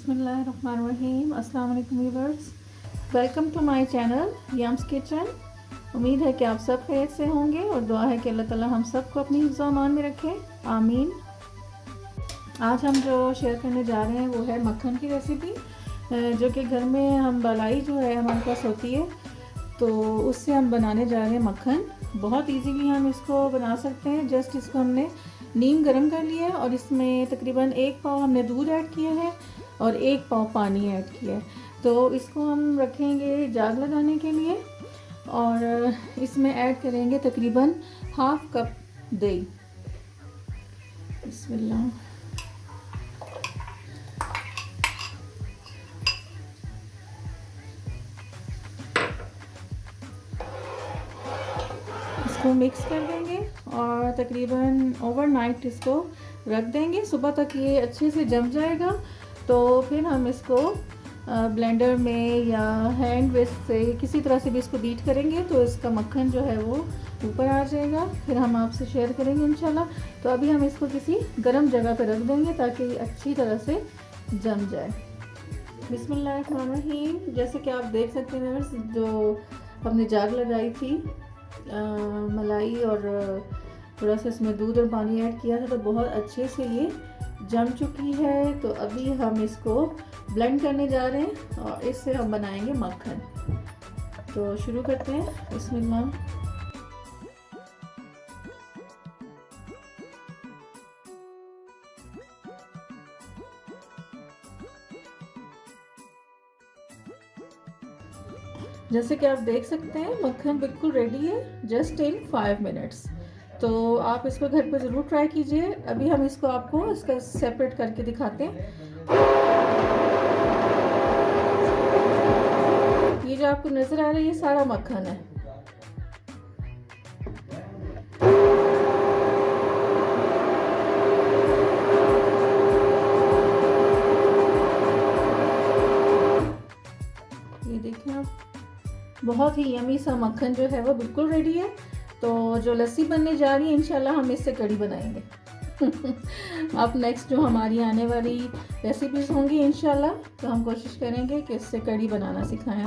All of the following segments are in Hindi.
बिस्मिल्लाहिर्रहमानिर्रहीम। अस्सलाम वालेकुम viewers, welcome to my channel Yums kitchen. उम्मीद है कि आप सब खैरियत से होंगे और दुआ है कि अल्लाह ताला हम सबको अपनी हिफ्ज़ अमान में रखे, आमीन। आज हम जो शेयर करने जा रहे हैं वो है मक्खन की रेसिपी, जो कि घर में हम मलाई जो है हमारे पास होती है, तो उससे हम बनाने जा रहे हैं मक्खन। बहुत इजीली हम इसको बना सकते हैं। जस्ट इसको हमने नीम गरम कर लिया है और इसमें तकरीबन 1 पाव हमने दूध ऐड किया है और 1 पाव पानी ऐड किया है। तो इसको हम रखेंगे जाग लगाने के लिए और इसमें ऐड करेंगे तकरीबन ½ कप दही। बिस्मिल्लाह। इसको मिक्स कर देंगे और तकरीबन ओवरनाइट इसको रख देंगे। सुबह तक ये अच्छे से जम जाएगा, तो फिर हम इसको ब्लेंडर में या हैंड विस्क से किसी तरह से भी इसको बीट करेंगे, तो इसका मक्खन जो है वो ऊपर आ जाएगा। फिर हम आपसे शेयर करेंगे इंशाल्लाह। तो अभी हम इसको किसी गर्म जगह पर रख देंगे ताकि अच्छी तरह से जम जाए। बिस्मिल्लाहिर्रहमानिर्रहीम। जैसे कि आप देख सकते हैं, जो हमने जाग लगाई थी मलाई और थोड़ा सा इसमें दूध और पानी ऐड किया था, तो बहुत अच्छे से ये जम चुकी है। तो अभी हम इसको ब्लेंड करने जा रहे हैं और इससे हम बनाएंगे मक्खन। तो शुरू करते हैं। बिस्मिल्लाह। जैसे कि आप देख सकते हैं मक्खन बिल्कुल रेडी है, जस्ट इन 5 मिनट्स। तो आप इसको घर पे ज़रूर ट्राई कीजिए। अभी हम इसको आपको इसका सेपरेट करके दिखाते हैं। ये जो आपको नज़र आ रहा है ये सारा मक्खन है। ये देखिए आप, बहुत ही यमी सा मक्खन जो है वो बिल्कुल रेडी है। तो जो लस्सी बनने जा रही है इंशाल्लाह हम इससे कढ़ी बनाएंगे। अब नेक्स्ट जो हमारी आने वाली रेसिपीज होंगी इंशाल्लाह, तो हम कोशिश करेंगे कि इससे कढ़ी बनाना सिखाएं।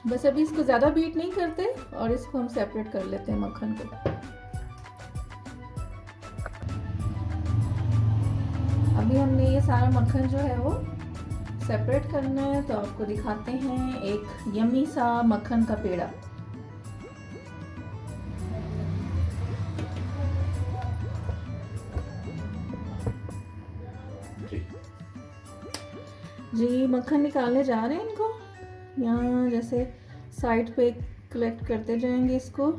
बस अभी इसको ज़्यादा बीट नहीं करते और इसको हम सेपरेट कर लेते हैं मक्खन को। अभी हमने ये सारा मक्खन जो है वो सेपरेट करना है, तो आपको दिखाते हैं एक यम्मी सा मक्खन का पेड़ा। जी मक्खन निकालने जा रहे हैं इनको। यहाँ जैसे साइड पे कलेक्ट करते जाएंगे इसको,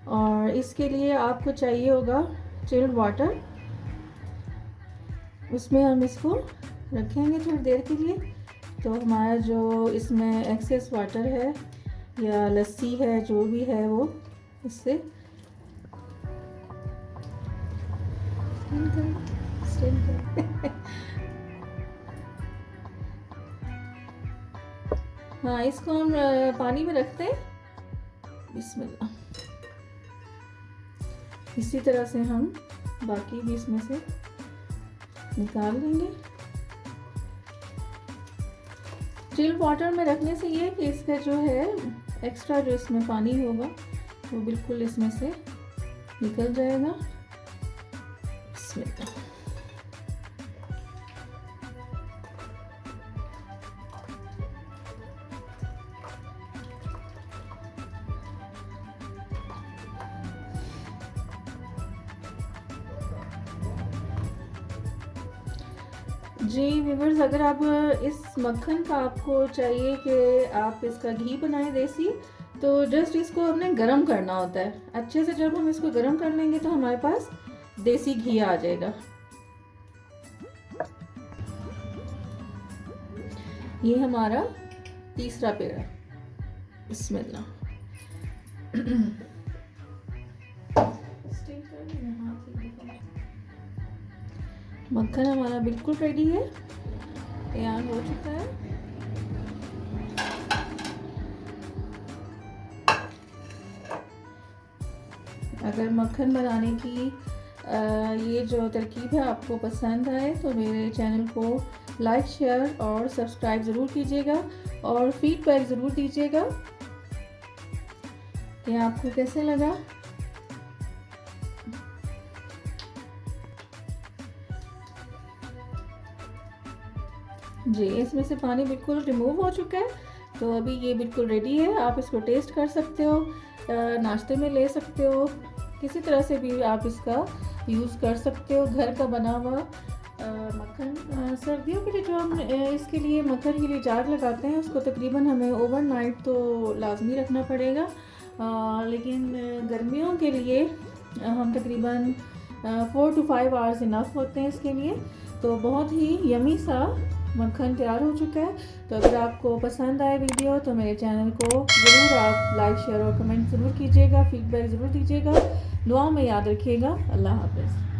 और इसके लिए आपको चाहिए होगा चिल्ड वाटर। उसमें हम इसको रखेंगे थोड़ी देर के लिए, तो हमारा जो इसमें एक्सेस वाटर है या लस्सी है जो भी है वो इससे हाँ, इसको हम पानी में रखते हैं। बिस्मिल्लाह। इसी तरह से हम बाकी भी इसमें से निकाल लेंगे। चिल्ड वाटर में रखने से ये कि इसका जो है एक्स्ट्रा जो इसमें पानी होगा वो बिल्कुल इसमें से निकल जाएगा। बिस्मिल्लाह। जी व्यूअर्स, अगर आप इस मक्खन का आपको चाहिए कि आप इसका घी बनाएं देसी, तो जस्ट इसको हमने गरम करना होता है अच्छे से। जब हम इसको गरम कर लेंगे तो हमारे पास देसी घी आ जाएगा। ये हमारा तीसरा पेड़ा। बिस्मिल्लाह। मक्खन हमारा बिल्कुल रेडी है, तैयार हो चुका है। अगर मक्खन बनाने की ये जो तरकीब है आपको पसंद आए तो मेरे चैनल को लाइक, शेयर और सब्सक्राइब ज़रूर कीजिएगा और फीडबैक ज़रूर दीजिएगा कि आपको कैसे लगा। जी, इसमें से पानी बिल्कुल रिमूव हो चुका है, तो अभी ये बिल्कुल रेडी है। आप इसको टेस्ट कर सकते हो, नाश्ते में ले सकते हो, किसी तरह से भी आप इसका यूज़ कर सकते हो। घर का बना हुआ मक्खन, सर्दियों के लिए जो हम इसके लिए मक्खन के लिए जार लगाते हैं उसको तकरीबन हमें ओवरनाइट तो लाजमी रखना पड़ेगा, लेकिन गर्मियों के लिए हम तकरीबन 4 to 5 आवर्स इनफ होते हैं इसके लिए। तो बहुत ही यमी सा मक्खन तैयार हो चुका है। तो अगर आपको पसंद आए वीडियो तो मेरे चैनल को ज़रूर आप लाइक, शेयर और कमेंट ज़रूर कीजिएगा, फीडबैक ज़रूर दीजिएगा। दुआ में याद रखिएगा। अल्लाह हाफ़िज़।